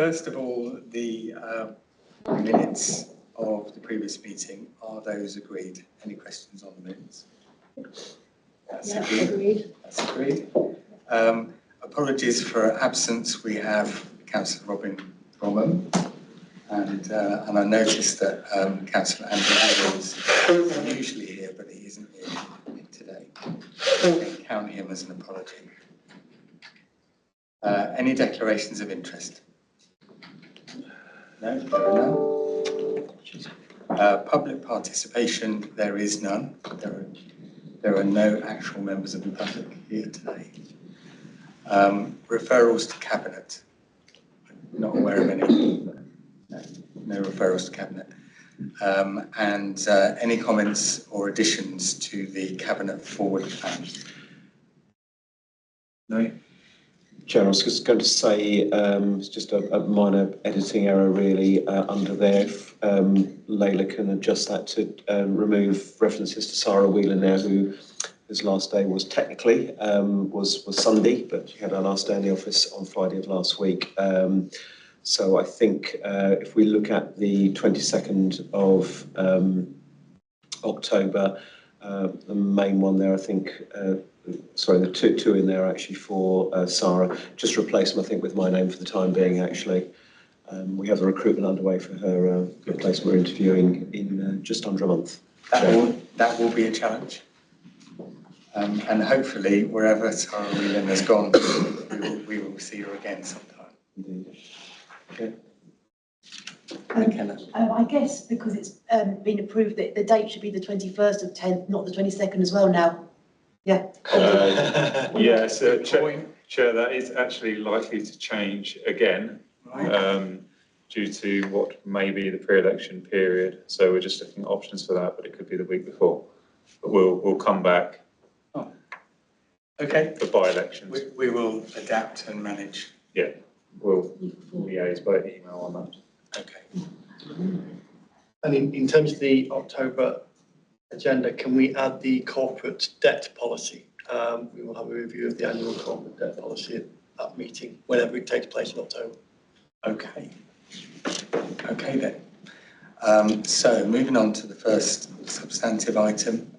First of all, the minutes of the previous meeting, are those agreed? Any questions on the minutes? That's agreed. That's agreed. Apologies for absence. We have Councillor Robin Bromham, and I noticed that Councillor Andrew is usually here, but he isn't here today. I count him as an apology. Any declarations of interest? No, there are none. Public participation, there is none. There are no actual members of the public here today. Referrals to Cabinet. I'm not aware of any. No referrals to Cabinet. And any comments or additions to the Cabinet forward plan? No? Chair, I was just going to say it's just a minor editing error really under there. Layla can adjust that to remove references to Sarah Wheeler now, who his last day was technically was Sunday, but she had her last day in the office on Friday of last week. So I think if we look at the 22nd of October, the main one there, I think, sorry, the two in there actually for Sarah, just replace them, I think, with my name for the time being, actually. We have the recruitment underway for her replacement. We're interviewing in just under a month. That will be a challenge. And hopefully, wherever Sarah Whelan has gone, we will see her again sometime. Indeed. Okay. I guess because it's been approved that the date should be the 21st of 10th, not the 22nd as well now. Yeah. Yes, Chair, that is actually likely to change again due to what may be the pre-election period. So we're just looking at options for that, but it could be the week before. But we'll come back. Oh. Okay. For by-elections. We will adapt and manage. Yeah, we'll liaise by email on that. Okay. And in terms of the October agenda, can we add the corporate debt policy? We will have a review of the annual corporate debt policy at that meeting, whenever it takes place in October. Okay. Okay then. So moving on to the first substantive item,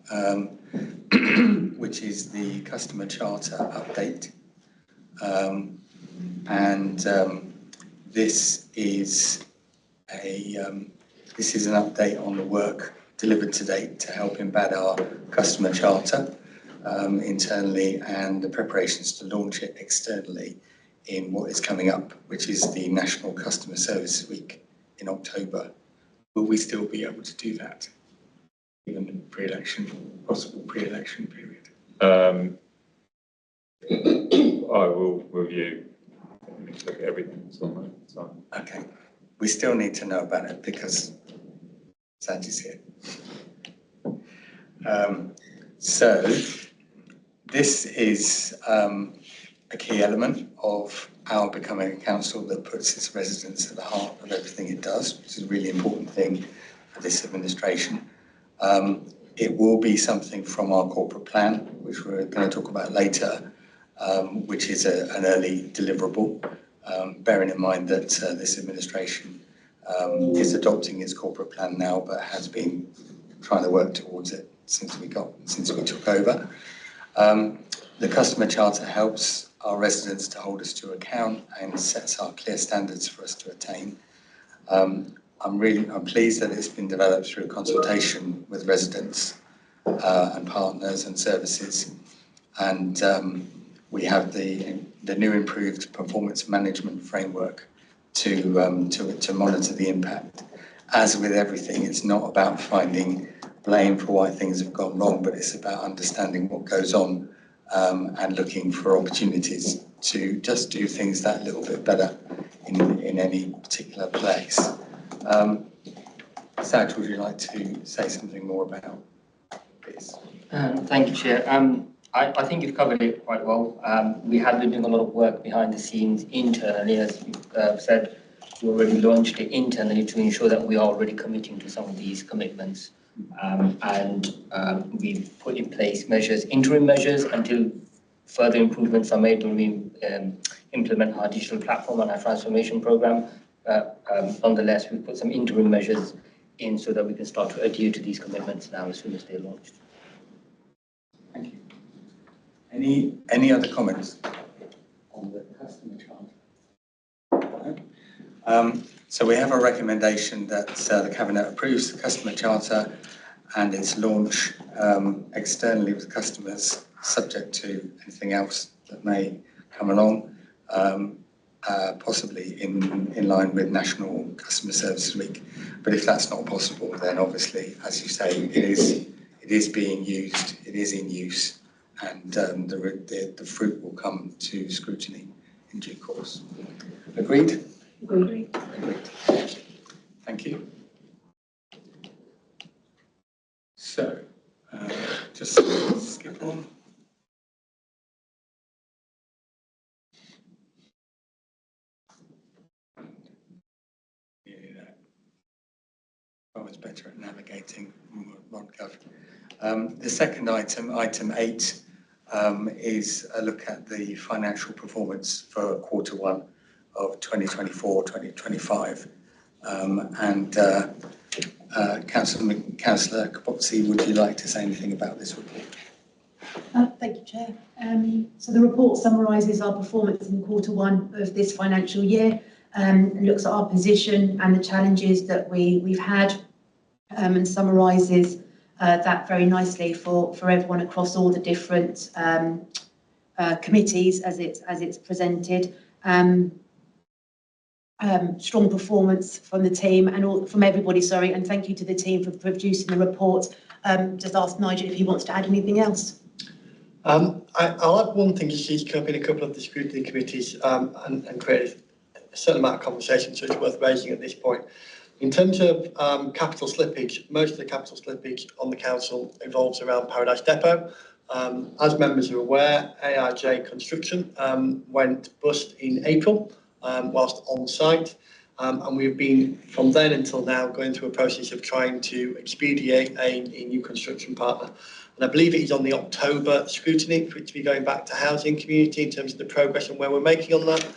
which is the customer charter update. This is an update on the work delivered to date to help embed our customer charter internally and the preparations to launch it externally in what is coming up, which is the National Customer Service Week in October. Will we still be able to do that, given the possible pre-election period? I will review. I need to look at everything that's on there. So. Okay. We still need to know about it because Sanji's here. So this is a key element of our becoming a council that puts its residents at the heart of everything it does, which is a really important thing for this administration. It will be something from our corporate plan, which we're going to talk about later, which is an early deliverable, bearing in mind that this administration is adopting its corporate plan now, but has been trying to work towards it since we took over. The customer charter helps our residents to hold us to account and sets our clear standards for us to attain. I'm pleased that it's been developed through consultation with residents and partners and services, and we have the new improved performance management framework to monitor the impact. As with everything, it's not about finding blame for why things have gone wrong, but it's about understanding what goes on and looking for opportunities to just do things that little bit better in any particular place. Saj, would you like to say something more about this? Thank you, Chair. I think you've covered it quite well. We have been doing a lot of work behind the scenes internally, as you said. We already launched it internally to ensure that we are already committing to some of these commitments. We've put in place measures, interim measures, until further improvements are made when we implement our digital platform and our transformation program. Nonetheless, we put some interim measures in so that we can start to adhere to these commitments now as soon as they're launched. Thank you. Any other comments on the customer charter? No? So we have a recommendation that the Cabinet approves the customer charter and its launch externally with customers, subject to anything else that may come along, possibly in line with National Customer Services Week. But if that's not possible, then obviously, as you say, it is being used, it is in use, and the fruit will come to scrutiny in due course. Agreed? Agreed. Agreed. Thank you. So, just skip on. Always better at navigating the second item, item 8, is a look at the financial performance for Q1 of 2024-2025. Councillor Kapotsi, would you like to say anything about this report? Thank you, Chair. So the report summarises our performance in Q1 of this financial year, and looks at our position and the challenges that we've had, and summarises that very nicely for everyone across all the different committees as it's presented. Strong performance from the team and from everybody, sorry, and thank you to the team for producing the report. Just ask Nigel if he wants to add anything else. I'll add one thing. She's come in a couple of the scrutiny committees and created a certain amount of conversation, so it's worth raising at this point. In terms of capital slippage, most of the capital slippage on the council involves around Paradise Depot. As members are aware, ARJ construction went bust in April whilst on site, and we've been from then until now going through a process of trying to expedite a new construction partner. And I believe it is on the October scrutiny for it to be going back to housing community in terms of the progress and where we're making on that.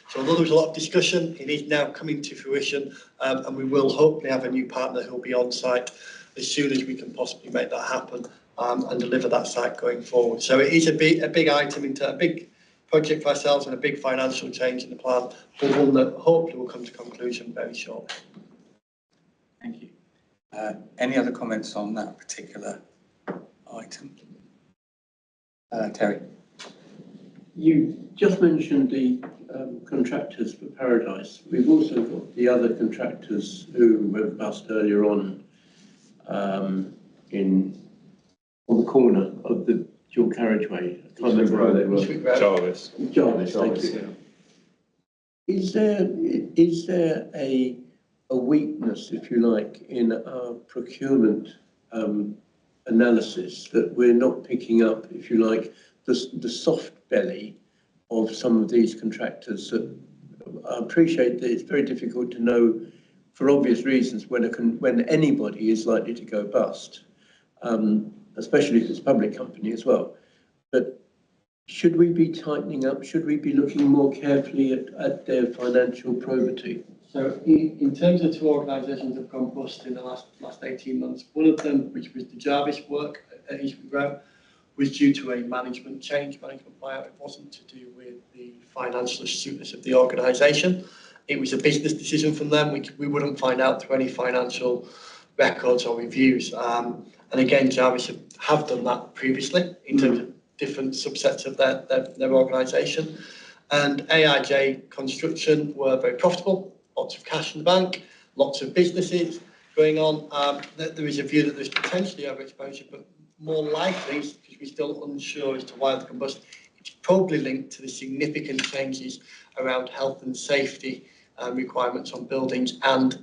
So although there was a lot of discussion, it is now coming to fruition, and we will hopefully have a new partner who will be on site as soon as we can possibly make that happen, and deliver that site going forward. So it is a big item, a big project for ourselves and a big financial change in the plan, but one that hopefully will come to conclusion very shortly. Thank you. Any other comments on that particular item? Terry? You just mentioned the contractors for Paradise. We've also got the other contractors who were bust earlier on on the corner of the dual carriageway. I can't remember who they were. Jarvis, thank you. Is there a weakness, if you like, in our procurement analysis that we're not picking up, if you like, the soft belly of some of these contractors? That I appreciate that it's very difficult to know, for obvious reasons, when anybody is likely to go bust, especially if it's a public company as well. But should we be tightening up? Should we be looking more carefully at their financial probity? So in terms of two organisations that have gone bust in the last 18 months, one of them, which was the Jarvis work at Eastwood Road, was due to a management buyout. It wasn't to do with the financial astuteness of the organisation. It was a business decision from them. We wouldn't find out through any financial records or reviews. And again, Jarvis have done that previously in terms of different subsets of their organisation. And ARJ Construction were very profitable, lots of cash in the bank, lots of businesses going on. There is a view that there's potentially overexposure, but more likely, because we're still unsure as to why the combust, it's probably linked to the significant changes around health and safety requirements on buildings and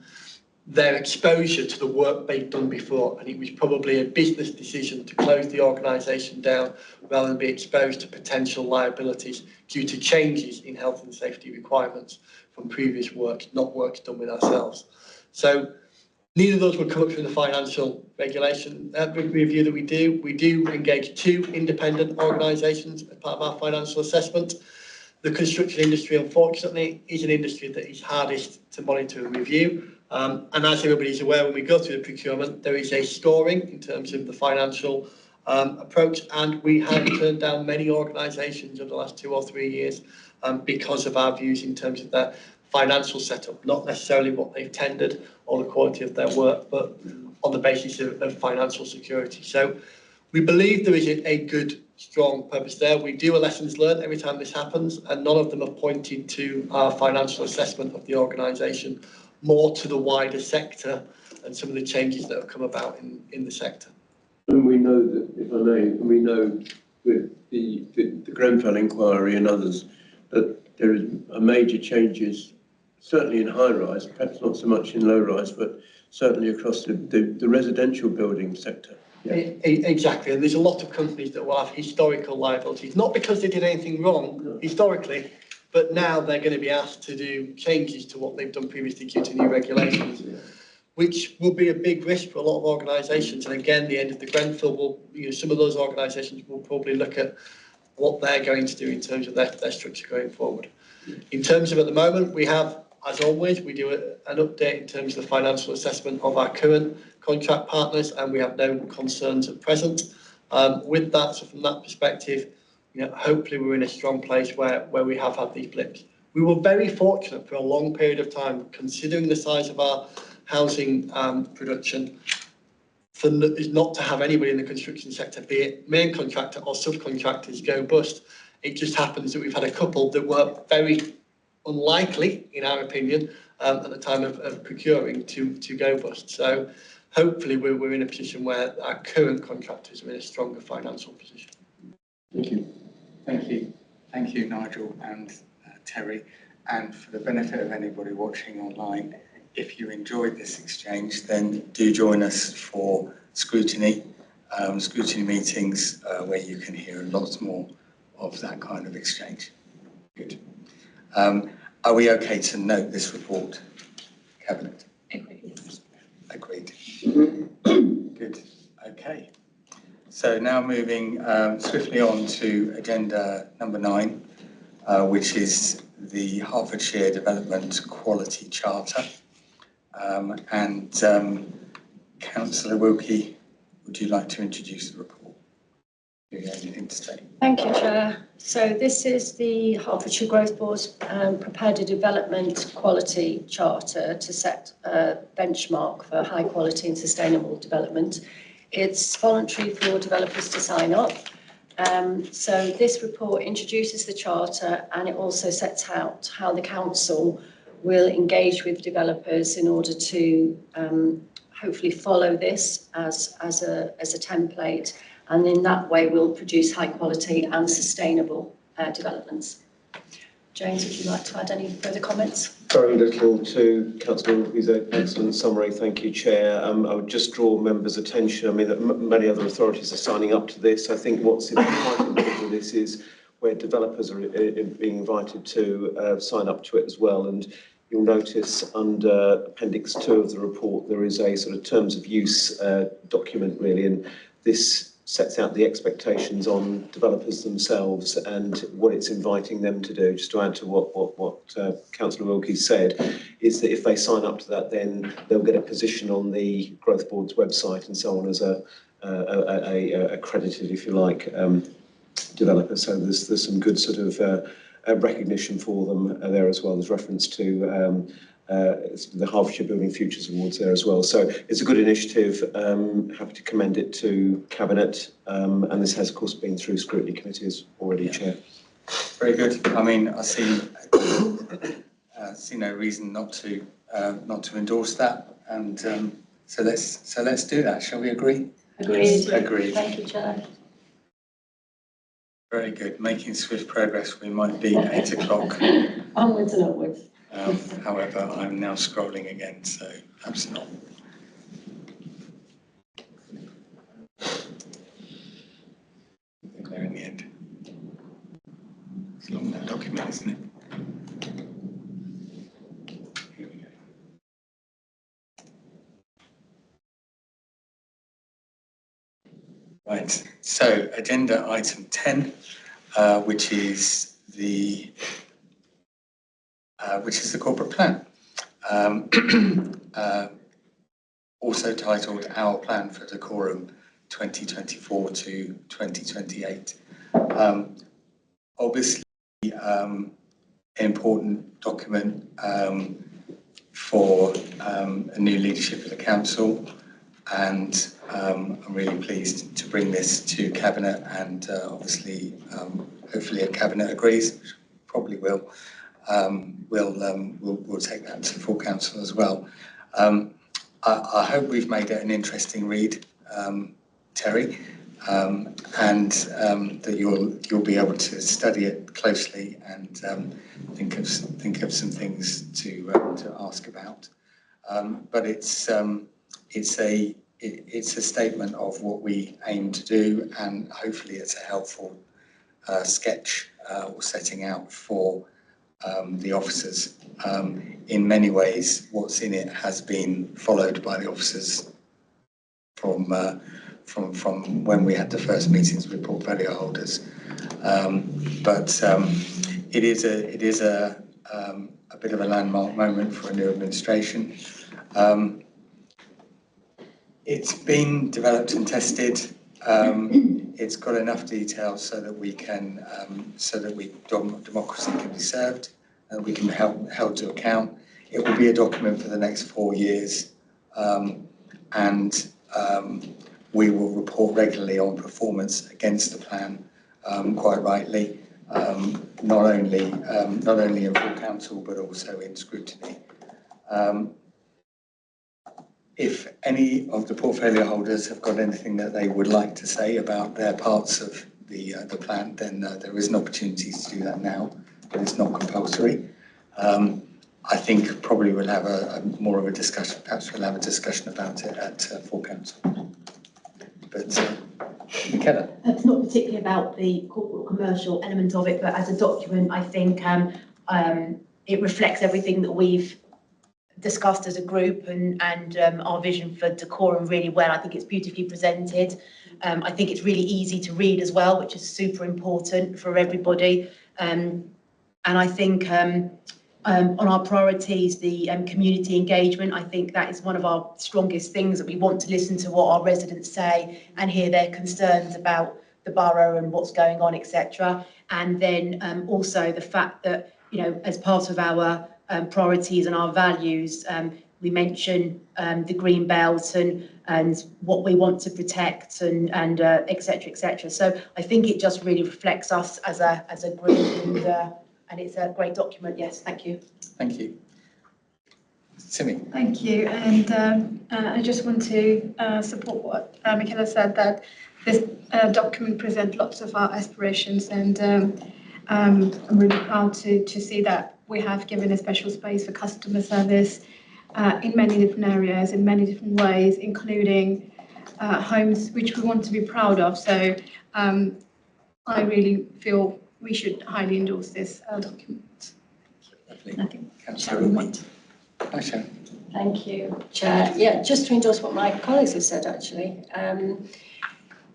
their exposure to the work they've done before. And it was probably a business decision to close the organisation down rather than be exposed to potential liabilities due to changes in health and safety requirements from previous work, not work done with ourselves. So neither of those would come up through the financial regulation review that we do. We do engage two independent organisations as part of our financial assessment. The construction industry, unfortunately, is an industry that is hardest to monitor and review. And as everybody's aware, when we go through the procurement, there is a scoring in terms of the financial approach, and we have turned down many organisations over the last 2 or 3 years because of our views in terms of their financial setup, not necessarily what they've tendered or the quality of their work, but on the basis of financial security. So we believe there is a good, strong purpose there. We do a lessons learned every time this happens, and none of them have pointed to our financial assessment of the organisation, more to the wider sector and some of the changes that have come about in the sector. And we know that, if I may, we know with the Grenfell inquiry and others that there is a major changes, certainly in high rise, perhaps not so much in low rise, but certainly across the residential building sector. Yeah. Exactly, and there's a lot of companies that will have historical liabilities, not because they did anything wrong historically, but now they're going to be asked to do changes to what they've done previously due to new regulations, which will be a big risk for a lot of organisations. And again, the end of the Grenfell will, some of those organisations will probably look at what they're going to do in terms of their structure going forward. In terms of at the moment, we have, as always, we do an update in terms of the financial assessment of our current contract partners, and we have no concerns at present. With that, so from that perspective, hopefully we're in a strong place where we have had these blips. We were very fortunate for a long period of time, considering the size of our housing production, for not to have anybody in the construction sector, be it main contractor or subcontractors, go bust. It just happens that we've had a couple that were very unlikely, in our opinion, at the time of procuring to go bust. So hopefully we're in a position where our current contractors are in a stronger financial position. Thank you. Thank you. Thank you, Nigel and Terry. And for the benefit of anybody watching online, if you enjoyed this exchange, then do join us for scrutiny meetings where you can hear a lot more of that kind of exchange. Good. Are we okay to note this report, Cabinet? Agreed. Good. Okay. So now moving swiftly on to agenda number 9, which is the Hertfordshire Development Quality Charter. Councillor Wilkie, would you like to introduce the report? Do you have anything to say? Thank you, Chair. So this is the Hertfordshire Growth Board's prepared a development quality charter to set a benchmark for high quality and sustainable development. It's voluntary for developers to sign up. So this report introduces the charter, and it also sets out how the council will engage with developers in order to hopefully follow this as a template, and in that way we'll produce high quality and sustainable developments. James, would you like to add any further comments? Very little to Councillor Wilkie's excellent summary. Thank you, Chair. I would just draw members' attention. I mean, that many other authorities are signing up to this. I think what's important with this is where developers are being invited to sign up to it as well. And you'll notice under Appendix 2 of the report, there is a sort of terms of use document, really, and this sets out the expectations on developers themselves and what it's inviting them to do. Just to add to what Councillor Wilkie said, is that if they sign up to that, then they'll get a position on the Growth Board's website and so on as a accredited, if you like, developer. So there's some good sort of recognition for them there as well. There's reference to the Hertfordshire Building Futures Awards there as well. So it's a good initiative. Happy to commend it to Cabinet, and this has of course been through scrutiny committees already, Chair. Very good. I mean, I see no reason not to endorse that, and so let's do that. Shall we agree? Agreed. Agreed. Thank you, Chair. Very good. Making swift progress. We might be 8 o'clock. Onwards and upwards. However, I'm now scrolling again, so perhaps not. There in the end. It's a long document, isn't it? Here we go. Right. So, agenda item 10, which is the corporate plan, also titled Our Plan for Dacorum 2024 to 2028. Obviously, an important document for a new leadership of the council, and I'm really pleased to bring this to Cabinet, and obviously, hopefully, if Cabinet agrees, which probably will, we'll take that to full council as well. I hope we've made it an interesting read, Terry, and that you'll be able to study it closely and think of some things to ask about. But it's a statement of what we aim to do, and hopefully it's a helpful sketch or setting out for the officers. In many ways, what's in it has been followed by the officers from when we had the first meetings with portfolio holders. But it is a bit of a landmark moment for a new administration. It's been developed and tested. It's got enough detail so that we can, democracy can be served, and we can be held to account. It will be a document for the next 4 years, and we will report regularly on performance against the plan, quite rightly, not only in full council but also in scrutiny. If any of the portfolio holders have got anything that they would like to say about their parts of the plan, then there is an opportunity to do that now, but it's not compulsory. I think probably we'll have more of a discussion. Perhaps we'll have a discussion about it at full council. But Michaela? It's not particularly about the corporate commercial element of it, but as a document, I think it reflects everything that we've discussed as a group and our vision for Dacorum really well. I think it's beautifully presented. I think it's really easy to read as well, which is super important for everybody. And I think on our priorities, the community engagement, I think that is one of our strongest things, that we want to listen to what our residents say and hear their concerns about the borough and what's going on, etc. And then also the fact that, you know, as part of our priorities and our values, we mention the green belt and what we want to protect and etc, etc. So I think it just really reflects us as a group, and it's a great document. Yes, thank you. Thank you. Simi. Thank you, and I just want to support what Michaela said, that this document presents lots of our aspirations, and I'm really proud to see that we have given a special space for customer service in many different areas, in many different ways, including homes which we want to be proud of. So I really feel we should highly endorse this document. Lovely. Thank you, Chair. Yeah, just to endorse what my colleagues have said, actually.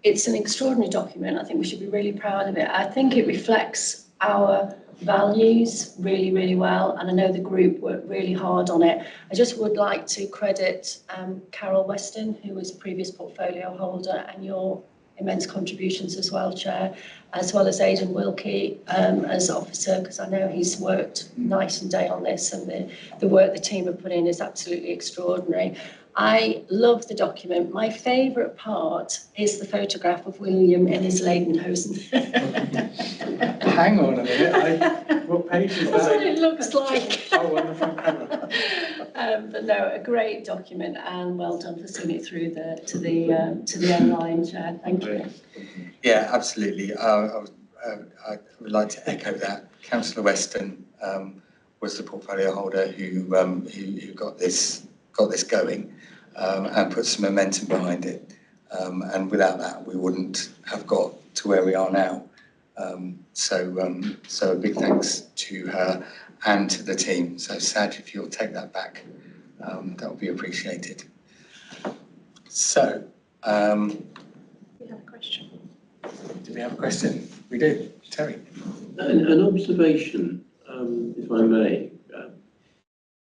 It's an extraordinary document. I think we should be really proud of it. I think it reflects our values really, really well, and I know the group worked really hard on it. I just would like to credit Carol Weston, who was a previous portfolio holder, and your immense contributions as well, Chair, as well as Aidan Wilkie as officer, because I know he's worked night and day on this, and the work the team have put in is absolutely extraordinary. I love the document. My favourite part is the photograph of William in his Lederhosen. Hang on a minute, what page is that? That's what it looks like. Oh, on the front cover. But no, a great document, and well done for seeing it through to the online, Chair. Thank you. Yeah, absolutely. I would like to echo that. Councillor Weston was the portfolio holder who got this going and put some momentum behind it. And without that, we wouldn't have got to where we are now. So a big thanks to her and to the team. So Saj, if you'll take that back, that would be appreciated. So, We have a question. do we have a question? We do. Terry? An observation, if I may,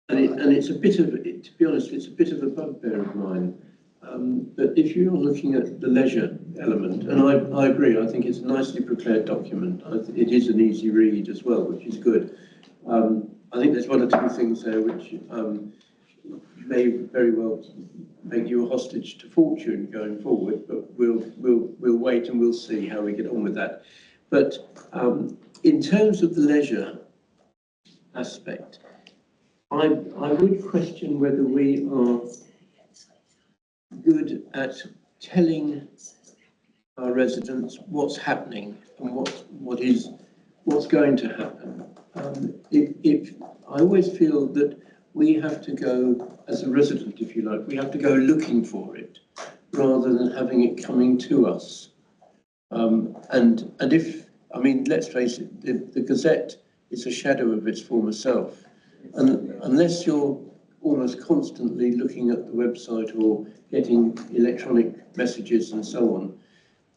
and it's a bit of, to be honest, it's a bit of a bugbear of mine. But if you're looking at the leisure element, and I agree, I think it's a nicely prepared document. It is an easy read as well, which is good. I think there's one or two things there which may very well make you a hostage to fortune going forward, but we'll wait and we'll see how we get on with that. But in terms of the leisure aspect, I would question whether we are good at telling our residents what's happening and what's going to happen. I always feel that we have to go, as a resident, if you like, we have to go looking for it rather than having it coming to us. And if, I mean, let's face it, the Gazette is a shadow of its former self. And unless you're almost constantly looking at the website or getting electronic messages and so on,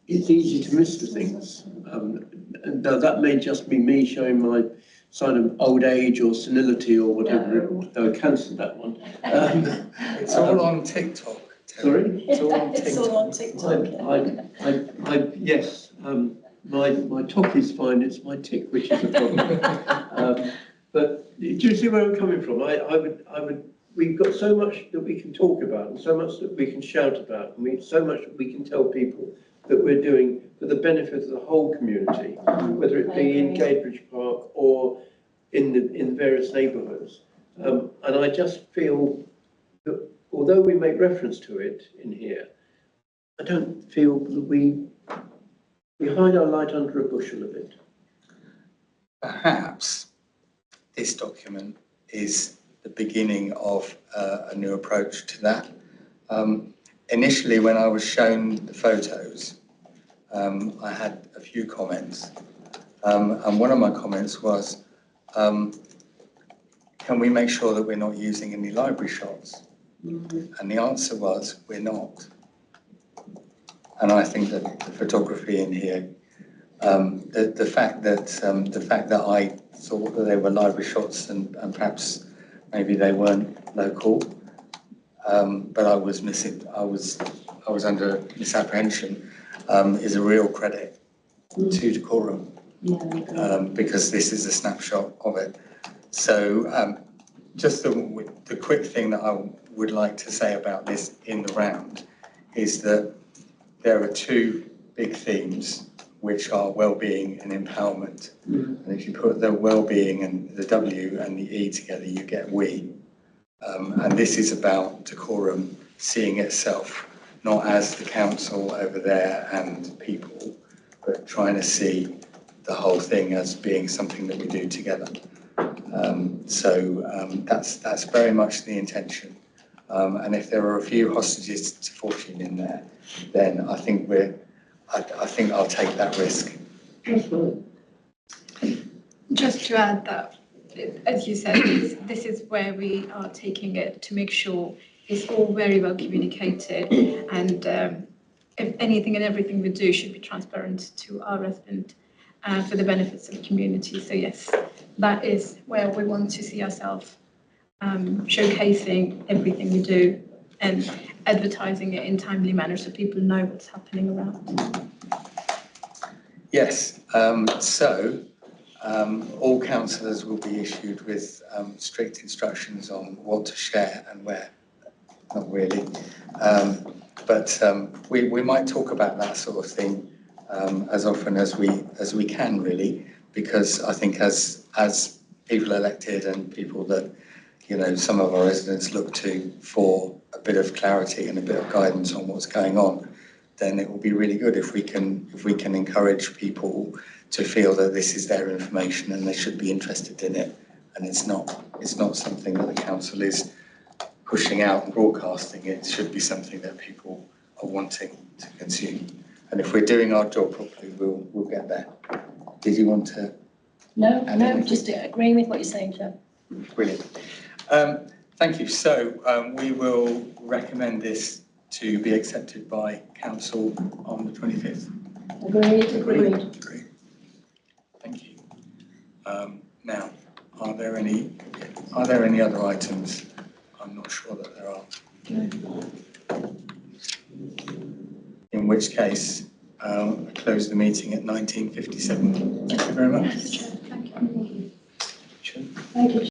it's easy to miss the things. And now that may just be me showing my sign of old age or senility or whatever. No, I cancelled that one. It's all on TikTok. Sorry? It's all on It's all on TikTok. Yes, my talk is fine, it's my tick which is the problem. But do you see where I'm coming from? We've got so much that we can talk about and so much that we can shout about, and so much that we can tell people that we're doing for the benefit of the whole community, whether it be in Gadebridge Park or in the various neighbourhoods. And I just feel that although we make reference to it in here, I don't feel that we hide our light under a bushel a bit. Perhaps this document is the beginning of a new approach to that. Initially, when I was shown the photos, I had a few comments. And one of my comments was, can we make sure that we're not using any library shots? And the answer was, we're not. And I think that the photography in here, the fact that I thought that they were library shots and perhaps maybe they weren't local, but I was under misapprehension, is a real credit to Dacorum, because this is a snapshot of it. So just the quick thing that I would like to say about this in the round is that there are two big themes which are well-being and empowerment. And if you put the well-being and the W and the E together, you get we. And this is about Dacorum seeing itself not as the council over there and people, but trying to see the whole thing as being something that we do together. That's very much the intention. And if there are a few hostages to fortune in there, then I think I'll take that risk. Just to add that, as you said, this is where we are taking it to make sure it's all very well communicated, and if anything and everything we do should be transparent to our resident for the benefits of the community. So yes, that is where we want to see ourselves showcasing everything we do and advertising it in timely manner so people know what's happening around. Yes, all councillors will be issued with strict instructions on what to share and where. Not really, but we might talk about that sort of thing as often as we can, really, because I think as people elected and people that some of our residents look to for a bit of clarity and a bit of guidance on what's going on, then it will be really good if we can encourage people to feel that this is their information and they should be interested in it, and it's not something that the council is pushing out and broadcasting. It should be something that people are wanting to consume, and if we're doing our job properly, we'll get there. Did you want to? No, just agreeing with what you're saying, Chair. Brilliant. Thank you. So we will recommend this to be accepted by council on the 25th. Agreed. Thank you. Now, are there any other items? I'm not sure that there are. In which case, I close the meeting at 19:57. Thank you very much. Thank you. Sure. Thank you.